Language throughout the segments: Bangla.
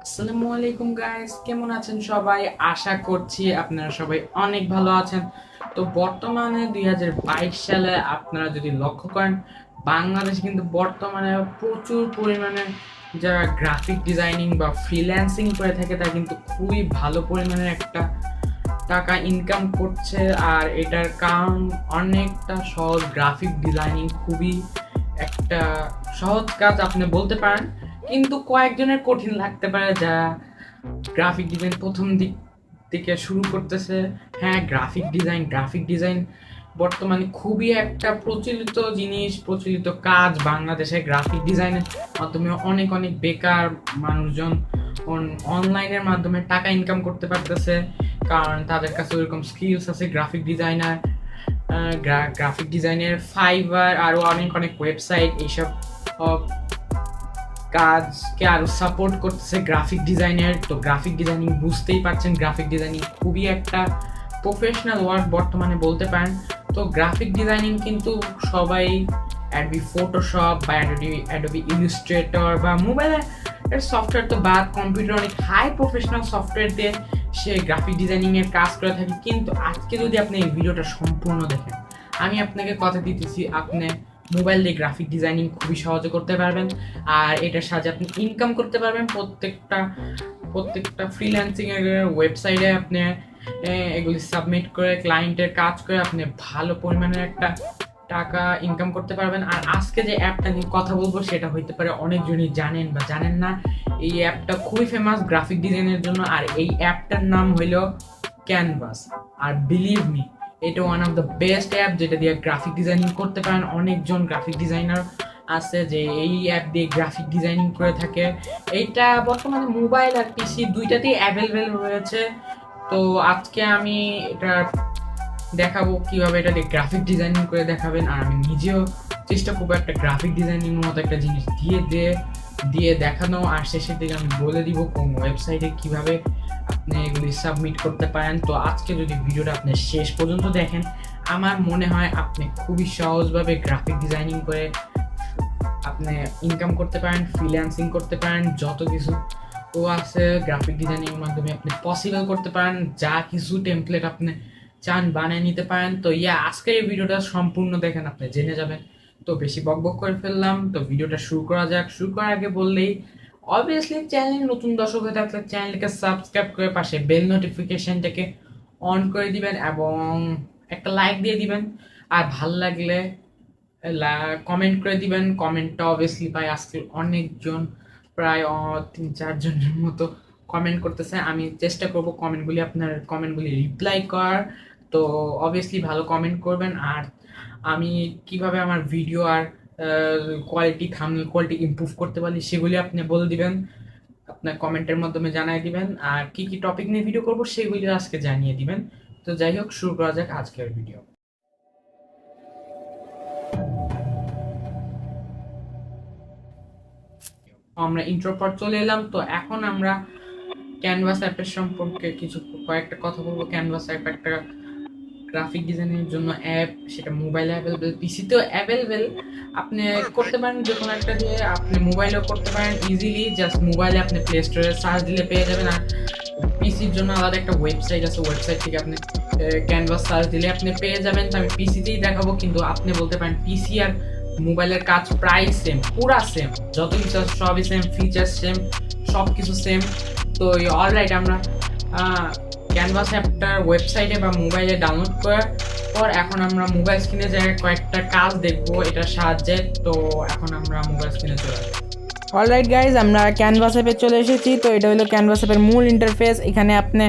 আসসালামুয়ালাইকুম গাইস, কেমন আছেন সবাই? আশা করছি আপনারা সবাই অনেক ভালো আছেন। তো বর্তমানে 2022 সালে আপনারা যদি লক্ষ্য করেন, বাংলাদেশে কিন্তু বর্তমানে প্রচুর পরিমাণে যারা গ্রাফিক ডিজাইনিং বা ফ্রিল্যান্সিং করে থাকে তারা কিন্তু খুবই ভালো পরিমাণের একটা টাকা ইনকাম করছে। আর এটার কারণ অনেকটা সহজ। গ্রাফিক ডিজাইনিং খুবই একটা সহজ কাজ আপনি বলতে পারেন, কিন্তু কয়েকজনের কঠিন লাগতে পারে যারা গ্রাফিক ডিজাইন প্রথম দিক থেকে শুরু করতেছে। হ্যাঁ, গ্রাফিক ডিজাইন বর্তমানে খুবই একটা প্রচলিত জিনিস, প্রচলিত কাজ। বাংলাদেশে গ্রাফিক ডিজাইনের মাধ্যমে অনেক অনেক বেকার মানুষজন অনলাইনের মাধ্যমে টাকা ইনকাম করতে পারতেছে, কারণ তাদের কাছে ওইরকম স্কিলস আছে। গ্রাফিক ডিজাইনের ফাইবার আরও অনেক অনেক ওয়েবসাইট এইসব কাজকে আরো সাপোর্ট করতেছে গ্রাফিক ডিজাইনের। তো গ্রাফিক ডিজাইনিং বুঝতেই পারছেন, গ্রাফিক ডিজাইনিং খুবই একটা প্রফেশনাল ওয়ার্ক বর্তমানে বলতে পারেন। তো গ্রাফিক ডিজাইনিং কিন্তু সবাই অ্যাডবি ফটোশপ বা অ্যাডবি ইলাস্ট্রেটর বা মোবাইলের সফটওয়্যার তো বাদ, কম্পিউটার অনেক হাই প্রফেশনাল সফটওয়্যার দিয়ে সে গ্রাফিক ডিজাইনিং এর কাজ করে থাকে। কিন্তু আজকে যদি আপনি এই ভিডিওটা সম্পূর্ণ দেখেন, আমি আপনাকে কথা দিতেছি আপনি মোবাইল দিয়ে গ্রাফিক ডিজাইনিং খুবই সহজে করতে পারবেন। আর এটার সাহায্যে আপনি ইনকাম করতে পারবেন। প্রত্যেকটা ফ্রিল্যান্সিং এর ওয়েবসাইটে আপনি এগুলি সাবমিট করে ক্লায়েন্টের কাজ করে আপনি ভালো পরিমাণের একটা টাকা ইনকাম করতে পারবেন। আর আজকে যে অ্যাপটা নিয়ে কথা বলবো সেটা হইতে পারে অনেকজনই জানেন বা জানেন না। এই অ্যাপটা খুবই ফেমাস গ্রাফিক ডিজাইনের জন্য, আর এই অ্যাপটার নাম হইল ক্যানভাস। আর বিলিভ মি, এটা one of the best app যেটা দিয়ে গ্রাফিক ডিজাইনিং করতে পারেন। অনেকজন গ্রাফিক ডিজাইনার আছে যে এই অ্যাপ দিয়ে গ্রাফিক ডিজাইনিং করে থাকে। এইটা বর্তমানে মোবাইল আর পিসি দুইটাতেই অ্যাভেলেবেল রয়েছে। তো আজকে আমি এটা দেখাবো কিভাবে এটা দিয়ে গ্রাফিক ডিজাইনিং করে দেখাবেন। আর আমি নিজেও চেষ্টা করবো একটা গ্রাফিক ডিজাইনিং মতো একটা জিনিস দিয়ে দেখানো। আর শেষের দিকে আমি বলে দিব কোন ওয়েবসাইটে কিভাবে আপনি এগুলি সাবমিট করতে পারেন। তো আজকে যদি ভিডিওটা আপনি শেষ পর্যন্ত দেখেন, আমার মনে হয় আপনি খুবই সহজভাবে গ্রাফিক ডিজাইনিং করে আপনি ইনকাম করতে পারেন, ফ্রিল্যান্সিং করতে পারেন। যত কিছু আছে গ্রাফিক ডিজাইনিংয়ের মাধ্যমে আপনি পসিবল করতে পারেন। যা কিছু টেমপ্লেট আপনি চান বানিয়ে নিতে পারেন। তো আজকের এই ভিডিওটা সম্পূর্ণ দেখেন, আপনি জেনে যাবেন। তো বেশি বকবক করে ফেললাম, তো ভিডিওটা শুরু করা যাক। শুরু করার আগে বললেই অবভিয়াসলি চ্যানেল নতুন দর্শক হয়ে থাকলে চ্যানেলকে সাবস্ক্রাইব করে পাশে বেল নোটিফিকেশনটাকে অন করে দিবেন এবং একটা লাইক দিয়ে দিবেন। আর ভাল লাগলে কমেন্ট করে দিবেন। কমেন্টটা অবভিয়াসলি পাই আজকে অনেকজন, প্রায় 3-4 জনের মতো কমেন্ট করতেছে। আমি চেষ্টা করব আপনার কমেন্টগুলি রিপ্লাই করার। তো অবভিয়াসলি ভালো কমেন্ট করবেন। আর আমি কিভাবে আমার ভিডিও আর থাম্বনেল কোয়ালিটি ইমপ্রুভ করতে পারি সেগুলি আপনি বলে দিবেন, আপনার কমেন্টের মাধ্যমে জানিয়ে দিবেন। আর কি কি টপিক নিয়ে ভিডিও করব সেগুলি আজকে জানিয়ে দিবেন। তো যাই হোক, শুরু করা যাক আজকের ভিডিও। আমরা ইন্ট্রোর পর চলে এলাম। তো এখন আমরা ক্যানভাস অ্যাপের সম্পর্কে কয়েকটা কথা বলবো। ক্যানভাস অ্যাপ একটা গ্রাফিক ডিজাইনের জন্য অ্যাপ, সেটা মোবাইলে অ্যাভেলেবেল, পিসিতেও অ্যাভেলেবেল। আপনি করতে পারেন যে কোনো একটা দিয়ে, আপনি মোবাইলেও করতে পারেন ইজিলি। জাস্ট মোবাইলে আপনি প্লে স্টোরে সার্চ দিলে পেয়ে যাবেন। আর পিসির জন্য আলাদা একটা ওয়েবসাইট আছে, ওয়েবসাইট থেকে আপনি ক্যানভাস সার্চ দিলে আপনি পেয়ে যাবেন। তো আমি পিসিতেই দেখাবো, কিন্তু আপনি বলতে পারেন পিসি আর মোবাইলের কাজ প্রায় সেম, পুরা সেম। যত কিছু সবই সেম, ফিচার্স সেম, সব কিছু সেম। তো অলরাইট, আমরা ক্যানভাস অ্যাপটার ওয়েবসাইটে বা মোবাইলে ডাউনলোড করার পর এখন আমরা মোবাইল স্ক্রিনে জায়গায় কয়েকটা কাজ দেখবো এটার সাহায্যে। তো এখন আমরা মোবাইল স্ক্রিনে চলে আসবো। অলরাইট গাইজ, আমরা ক্যানভাস অ্যাপে চলে এসেছি। তো এটা হলো ক্যানভাস অ্যাপের মূল ইন্টারফেস। এখানে আপনি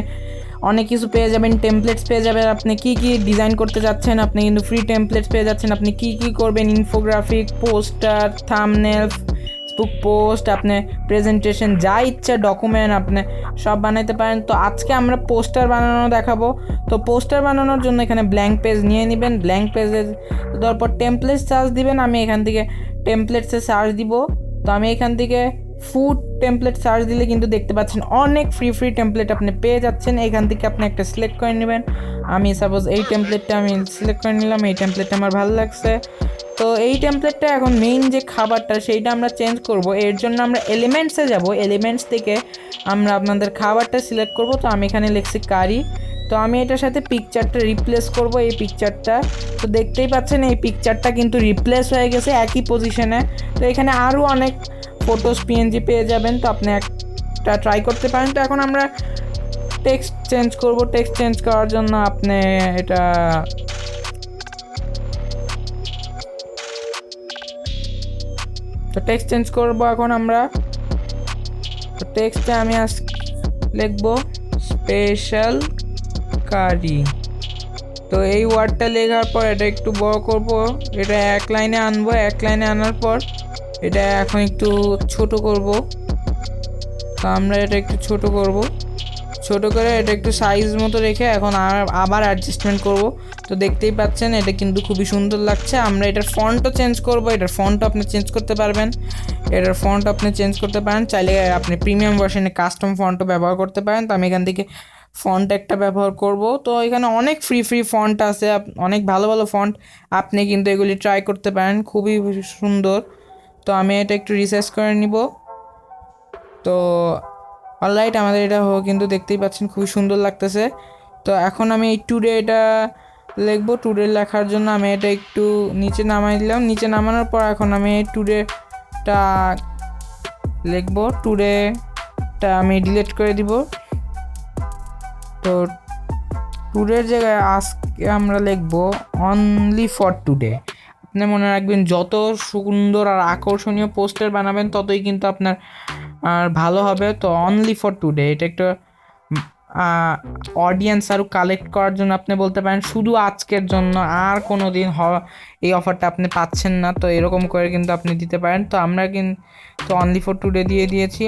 অনেক কিছু পেয়ে যাবেন, টেমপ্লেটস পেয়ে যাবেন। আপনি কি কি ডিজাইন করতে যাচ্ছেন, আপনি কিন্তু ফ্রি টেমপ্লেটস পেয়ে যাচ্ছেন। আপনি কি কি করবেন, infographic, poster, thumbnail, Facebook post, আপনি প্রেজেন্টেশন, যা ইচ্ছা ডকুমেন্ট আপনি সব বানাইতে পারেন। তো আজকে আমরা পোস্টার বানানো দেখাবো। তো পোস্টার বানানোর জন্য এখানে ব্ল্যাঙ্ক পেজ নিয়ে নেবেন। ব্ল্যাঙ্ক পেজে দেওয়ার পর টেমপ্লেটস সার্চ দিবেন। আমি এখান থেকে টেমপ্লেটসে সার্চ দিব। তো আমি এখান থেকে ফুড টেমপ্লেট সার্চ দিলে কিন্তু দেখতে পাচ্ছেন অনেক ফ্রি টেমপ্লেট আপনি পেয়ে যাচ্ছেন। এখান থেকে আপনি একটা সিলেক্ট করে নেবেন। আমি সাপোজ এই টেমপ্লেটটা আমি সিলেক্ট করে নিলাম, এই টেমপ্লেটটা আমার ভালো লাগছে। তো এই টেমপ্লেটটা এখন মেইন যে খাবারটা সেইটা আমরা চেঞ্জ করব, এর জন্য আমরা এলিমেন্টসে যাব। এলিমেন্টস থেকে আমরা আপনাদের খাবারটা সিলেক্ট করব। তো আমি এখানে লিখছি কারি। তো আমি এটার সাথে পিকচারটা রিপ্লেস করব, এই পিকচারটা। তো দেখতেই পাচ্ছেন এই পিকচারটা কিন্তু রিপ্লেস হয়ে গেছে একই পজিশনে। তো এখানে আরও অনেক ফটোস পিএনজি পেয়ে যাবেন, তো আপনি একটা ট্রাই করতে পারেন। তো এখন আমরা টেক্সট চেঞ্জ করব। টেক্সট চেঞ্জ করার জন্য আপনি এটা তো টেক্সট চেঞ্জ করব এখন আমরা। তো টেক্সটে আমি আজ লিখব স্পেশাল কারি। তো এই ওয়ার্ডটা লেখার পর এটা একটু বড় করব, এটা এক লাইনে আনবো। এক লাইনে আনার পর এটা এখন একটু ছোট করব। তো আমরা এটা একটু ছোট করব, ছোট করে এটা একটু সাইজ মতো রেখে এখন আবার অ্যাডজাস্টমেন্ট করব। তো দেখতেই পাচ্ছেন এটা কিন্তু খুবই সুন্দর লাগছে। আমরা এটার ফন্টও চেঞ্জ করব। এটার ফন্টও আপনি চেঞ্জ করতে পারবেন, এটার ফন্ট আপনি চেঞ্জ করতে পারেন। চাইলে আপনি প্রিমিয়াম ভার্সনে কাস্টম ফন্টও ব্যবহার করতে পারেন। তো আমি এখান থেকে ফন্ট একটা ব্যবহার করব। তো এখানে অনেক ফ্রি ফন্ট আছে, অনেক ভালো ফন্ট, আপনি কিন্তু এগুলি ট্রাই করতে পারেন, খুবই সুন্দর। তো আমি এটা একটু রিসার্চ করে নিব। তো অলরাইট, আমাদের এটা কিন্তু দেখতেই পাচ্ছেন খুবই সুন্দর লাগতেছে। তো এখন আমি এই টুডে এটা লিখবো। টুডে লেখার জন্য আমি এটা একটু নিচে নামাই দিলাম। নিচে নামানোর পর এখন আমি টুডেটা লিখবো। টুডেটা আমি ডিলিট করে দিব। তো টুডের জায়গায় আজকে আমরা লিখবো অনলি ফর টুডে। আপনি মনে রাখবেন যত সুন্দর আর আকর্ষণীয় পোস্টার বানাবেন ততই কিন্তু আপনার আর ভালো হবে। তো অনলি ফর টুডে এটা একটা অডিয়েন্স আরও কালেক্ট করার জন্য আপনি বলতে পারেন শুধু আজকের জন্য, আর কোনো দিন এই অফারটা আপনি পাচ্ছেন না। তো এরকম করে কিন্তু আপনি দিতে পারেন। তো আমরা কিন্তু অনলি ফর টুডে দিয়ে দিয়েছি।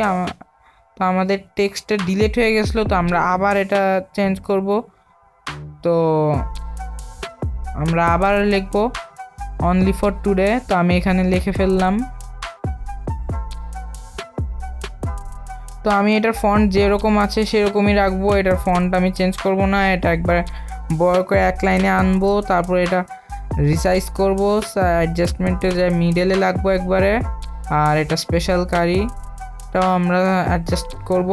তো আমাদের টেক্সটটা ডিলিট হয়ে গেছিলো, তো আমরা আবার এটা চেঞ্জ করব। তো আমরা আবার লিখবো অনলি ফর টুডে। তো আমি এখানে লিখে ফেললাম। তো আমি এটার ফন্ট যেরকম আছে সেরকমই রাখবো, এটার ফন্ট আমি চেঞ্জ করব না। এটা একবার বড় করে এক লাইনে আনবো, তারপর এটা রিসাইজ করব, অ্যাডজাস্টমেন্টে যে মিডলে লাগবো একবারে। আর এটা স্পেশাল কারিটাও আমরা অ্যাডজাস্ট করব।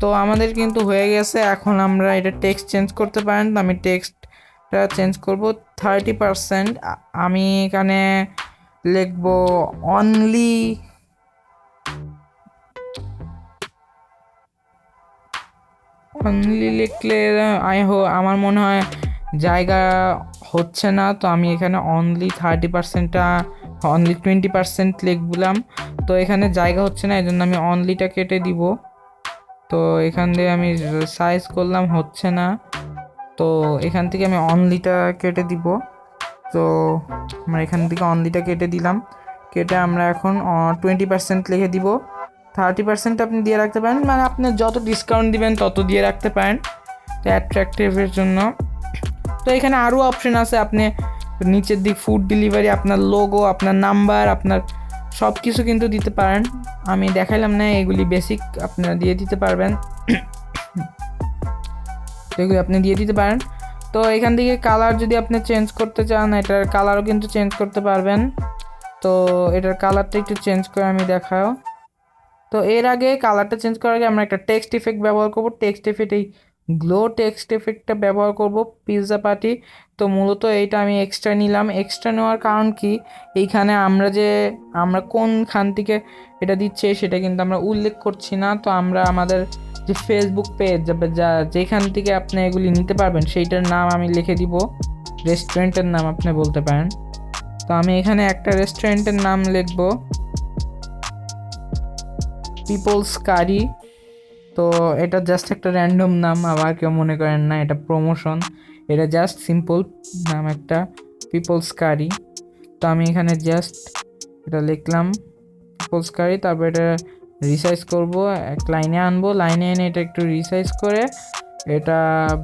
তো আমাদের কিন্তু হয়ে গেছে। এখন আমরা এটা টেক্সট চেঞ্জ করতে পারেন। তো আমি টেক্সটটা চেঞ্জ করব 30%। আমি এখানে লিখবো অনলি লিখলে আমার মনে হয় জায়গা হচ্ছে না। তো আমি এখানে অনলি 30%টা অনলি 20% লিখলাম। তো এখানে জায়গা হচ্ছে না, এই জন্য আমি অনলিটা কেটে দিব। তো এখান দিয়ে আমি সাইজ করলাম, হচ্ছে না। তো এখান থেকে আমি অনলিটা কেটে দিব। তো আমরা এখান থেকে অনলিটা কেটে দিলাম। কেটে আমরা এখন 20% লিখে দিব। 30% আপনি দিয়ে রাখতে পারেন, মানে আপনি যত ডিসকাউন্ট দিবেন তত দিয়ে রাখতে পারেন, তো অ্যাট্রাকটিভের জন্য। তো এখানে আরও অপশন আছে, আপনি নিচের দিক ফুড ডেলিভারি, আপনার লোগো, আপনার নাম্বার, আপনার সব কিছু কিন্তু দিতে পারেন। আমি দেখাইলাম না, এগুলি বেসিক আপনারা দিয়ে দিতে পারবেন। তো এগুলি আপনি দিয়ে দিতে পারেন। তো এখান থেকে কালার যদি আপনি চেঞ্জ করতে চান, এটার কালারও কিন্তু চেঞ্জ করতে পারবেন। তো এটার কালারটা একটু চেঞ্জ করে আমি দেখাও। তো এর আগে কালারটা চেঞ্জ করার আগে আমরা একটা টেক্সট ইফেক্ট ব্যবহার করব। টেক্সট ইফেক্ট, এই গ্লো টেক্সট ইফেক্টটা ব্যবহার করব পিৎজা পার্টি। তো মূলত এইটা আমি এক্সট্রা নিলাম। এক্সট্রা নেওয়ার কারণ কি, এইখানে আমরা কোনখান থেকে এটা দিচ্ছে সেটা কিন্তু আমরা উল্লেখ করছি না। তো আমরা আমাদের যে ফেসবুক পেজ যেখান থেকে আপনি এগুলি নিতে পারবেন সেইটার নাম আমি লিখে দিব, রেস্টুরেন্টের নাম আপনি বলতে পারেন। তো আমি এখানে একটা রেস্টুরেন্টের নাম লিখব, পিপলস কারি। তো এটা জাস্ট একটা র্যান্ডম নাম, আবার কেউ মনে করেন না এটা প্রমোশন, এটা জাস্ট সিম্পল নাম একটা, পিপলস কারি। তো আমি এখানে জাস্ট এটা লিখলাম পিপলস কারি। তারপর এটা রিসাইজ করব, এক লাইনে আনবো, লাইনে এনে এটা একটু রিসাইজ করে এটা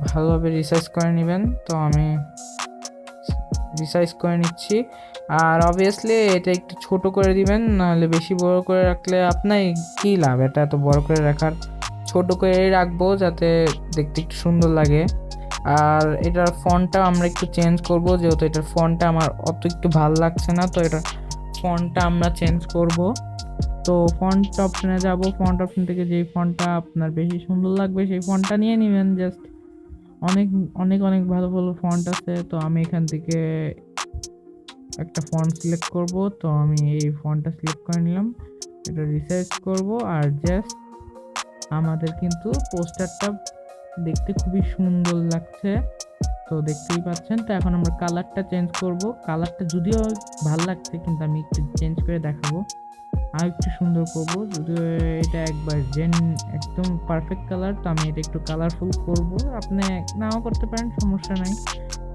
ভালোভাবে রিসাইজ করে নেবেন। তো আমি রিসাইজ করে নিচ্ছি। আর অবভিয়াসলি এটা একটু ছোট করে দিবেন, নাহলে বেশি বড় করে রাখলে আপনার কী লাভ, এটা এত বড় করে রাখার। ছোট করে রাখবো যাতে দেখতে একটু সুন্দর লাগে। আর এটার ফন্টটা আমরা একটু চেঞ্জ করব, যেহেতু এটার ফন্টটা আমার অত একটু ভালো লাগছে না, তো এটার ফন্টটা আমরা চেঞ্জ করব। তো ফন্ট অপশনে যাব, ফন্ট অপশন থেকে যেই ফন্টটা আপনার বেশি সুন্দর লাগবে সেই ফন্টটা নিয়ে নেবেন। জাস্ট অনেক অনেক অনেক ভালো ভালো ফন্ট আছে, তো আমি এখান থেকে একটা ফন্ট সিলেক্ট করব। তো আমি এই ফন্টটা সিলেক্ট করে নিলাম, এটা রিসার্চ করব। আর জাস্ট আমাদের কিন্তু পোস্টারটা দেখতে খুবই সুন্দর লাগছে, তো দেখতেই পাচ্ছেন। তো এখন আমরা কালারটা চেঞ্জ করব। কালারটা যদিও ভালো লাগছে, কিন্তু আমি একটু চেঞ্জ করে দেখাবো, আর একটু সুন্দর করব। যদিও এটা একবার একদম পারফেক্ট কালার, তো আমি এটা একটু কালারফুল করব। আপনি নাও করতে পারেন, সমস্যা নাই।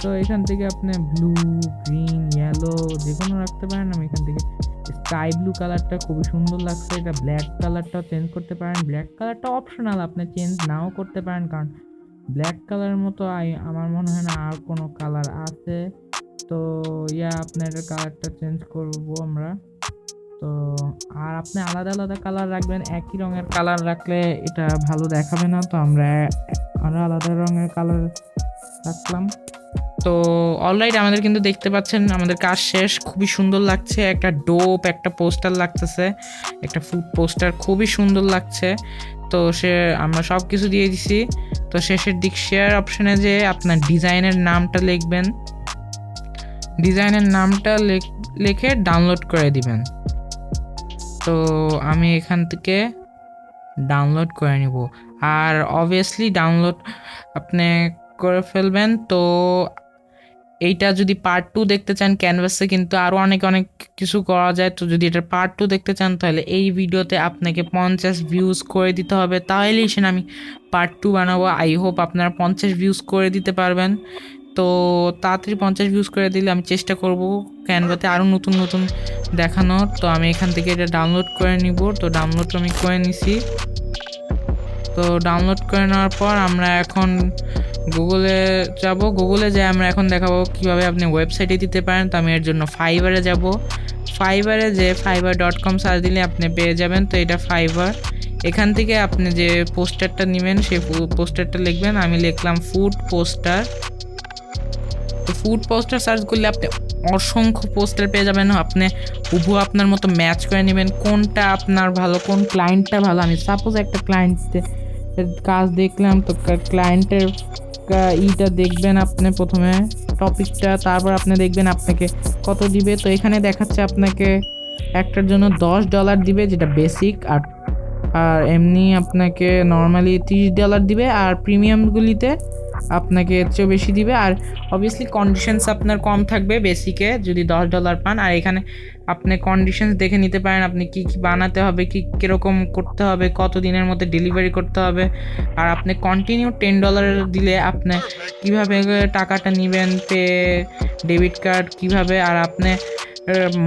তো এখান থেকে আপনি ব্লু, গ্রিন, ইয়েলো যে কোনো রাখতে পারেন। আমি এখান থেকে স্কাই ব্লু কালারটা খুবই সুন্দর লাগছে। এটা ব্ল্যাক কালারটাও চেঞ্জ করতে পারেন, ব্ল্যাক কালারটা অপশনাল, আপনি চেঞ্জ নাও করতে পারেন, কারণ ব্ল্যাক কালারের মতো আমার মনে হয় না আর কোনো কালার আছে। তো আপনার কালারটা চেঞ্জ করব আমরা। তো আর আপনি আলাদা আলাদা কালার রাখবেন, একই রঙের কালার রাখলে এটা ভালো দেখাবে না। তো আমরা আরো আলাদা রঙের কালার রাখলাম। তো অলরাইট আমাদের কিন্তু দেখতে পাচ্ছেন আমাদের কাজ শেষ, খুবই সুন্দর লাগছে। একটা ডোপ একটা পোস্টার লাগতেছে, একটা ফুড পোস্টার খুবই সুন্দর লাগছে। তো আমরা সব কিছু দিয়ে দিছি। তো শেষের দিক শেয়ার অপশনে যে আপনার ডিজাইনের নামটা লিখবেন, ডিজাইনের নামটা লিখে ডাউনলোড করে দিবেন। তো আমি এখান থেকে ডাউনলোড করে নিব। আর অবভিয়াসলি ডাউনলোড আপনি করে ফেলবেন। তো এইটা যদি পার্ট 2 দেখতে চান ক্যানভাসে কিন্তু আরও অনেক অনেক কিছু করা যায়। তো যদি এটার পার্ট 2 দেখতে চান তাহলে এই ভিডিওতে আপনাকে 50 ভিউজ করে দিতে হবে, তাহলেই আমি পার্ট 2 বানাবো। আই হোপ আপনারা 50 ভিউজ করে দিতে পারবেন। তো তাড়াতাড়ি 50 ভিউজ করে দিলে আমি চেষ্টা করব ক্যানভাতে আরও নতুন নতুন দেখানোর। তো আমি এখান থেকে এটা ডাউনলোড করে নিব। তো ডাউনলোড আমি করে নিছি। তো ডাউনলোড করে নেওয়ার পর আমরা এখন গুগলে যাব। গুগলে যাই আমরা এখন দেখাবো কিভাবে আপনি ওয়েবসাইটে দিতে পারেন। তো আমি এর জন্য ফাইবারে যাব। ফাইবারে যে fiverr.com সার্চ দিলে আপনি পেয়ে যাবেন। তো এটা ফাইবার। এখান থেকে আপনি যে পোস্টারটা নেবেন সেই পোস্টারটা লিখবেন। আমি লিখলাম ফুড পোস্টার। তো ফুড পোস্টার সার্চ করলে আপনি অসংখ্য পোস্টার পেয়ে যাবেন। আপনি হুবহু আপনার মতো ম্যাচ করে নেবেন কোনটা আপনার ভালো, কোন ক্লায়েন্টটা ভালো। আমি সাপোজ একটা ক্লায়েন্টের কাজ দেখলাম, তো ক্লায়েন্টের ইটা দেখবেন আপনি প্রথমে টপিকটা, তারপর আপনি দেখবেন আপনাকে কত দিবে। তো এখানে দেখাচ্ছে আপনাকে একটার জন্য $10 দিবে, যেটা বেসিক। আর আর এমনি আপনাকে নর্মালি $30 দিবে, আর প্রিমিয়ামগুলিতে আপনাকে এর চেয়েও বেশি দিবে। আর অবভিয়াসলি কন্ডিশনস আপনার কম থাকবে বেসিকে যদি $10 পান। আর এখানে আপনি কন্ডিশনস দেখে নিতে পারেন আপনি কি কি বানাতে হবে, কি কীরকম করতে হবে, কত দিনের মধ্যে ডেলিভারি করতে হবে। আর আপনি কন্টিনিউ $10 দিলে আপনি কিভাবে টাকাটা নেবেন, পে ডেবিট কার্ড কিভাবে। আর আপনি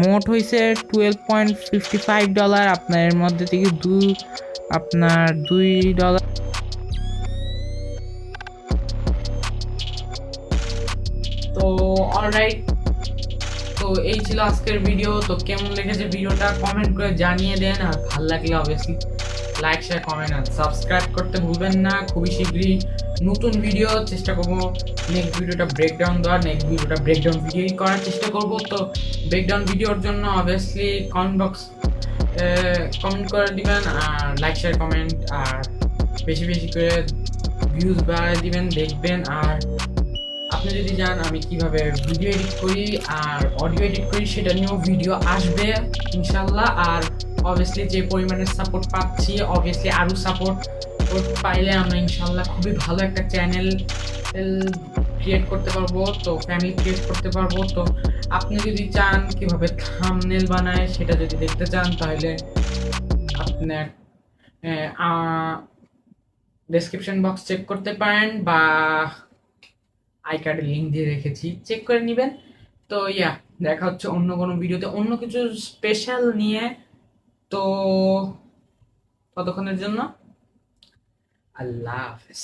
মোট হয়েছে $12.55। আপনার এর মধ্যে থেকে আপনার $2। তো অলরাইট, তো এই ছিল আজকের ভিডিও। তো কেমন লেগেছে ভিডিওটা কমেন্ট করে জানিয়ে দেন। আর ভালো লাগলে অবভিয়াসলি লাইক, শেয়ার, কমেন্ট আর সাবস্ক্রাইব করতে ভুলবেন না। খুবই শীঘ্রই নতুন ভিডিও চেষ্টা করবো, নেক্সট ভিডিওটা ব্রেকডাউন দেওয়ার, নেক্সট ভিডিওটা ব্রেকডাউন ভিডিওই করার চেষ্টা করব। তো ব্রেকডাউন ভিডিওর জন্য অবভিয়াসলি কমেন্ট বক্স কমেন্ট করে দিবেন, আর লাইক, শেয়ার, কমেন্ট আর বেশি বেশি করে ভিউজ বাড়ায় দিবেন, দেখবেন। আর আপনি যদি জান আমি কিভাবে ভিডিও এডিট করি আর অডিও এডিট করি, সেটা নিয়েও ভিডিও আসবে ইনশাল্লাহ। আর অবভিয়াসলি যে পরিমাণে সাপোর্ট পাচ্ছি, অবভিয়াসলি আরও সাপোর্ট পাইলে আমরা ইনশাল্লাহ খুবই ভালো একটা চ্যানেল ক্রিয়েট করতে পারবো, তো ফ্যামিলি ক্রিয়েট করতে পারবো। তো আপনি যদি চান কিভাবে থাম্বনেল বানায় সেটা যদি দেখতে চান, তাহলে আপনার ডেসক্রিপশন বক্স চেক করতে পারেন, বা আই কার্ডের লিঙ্ক দিয়ে রেখেছি, চেক করে নেবেন। তো দেখা হচ্ছে অন্য কোনো ভিডিওতে অন্য কিছু স্পেশাল নিয়ে। তো ততক্ষণের জন্য আল্লাহ হাফেজ।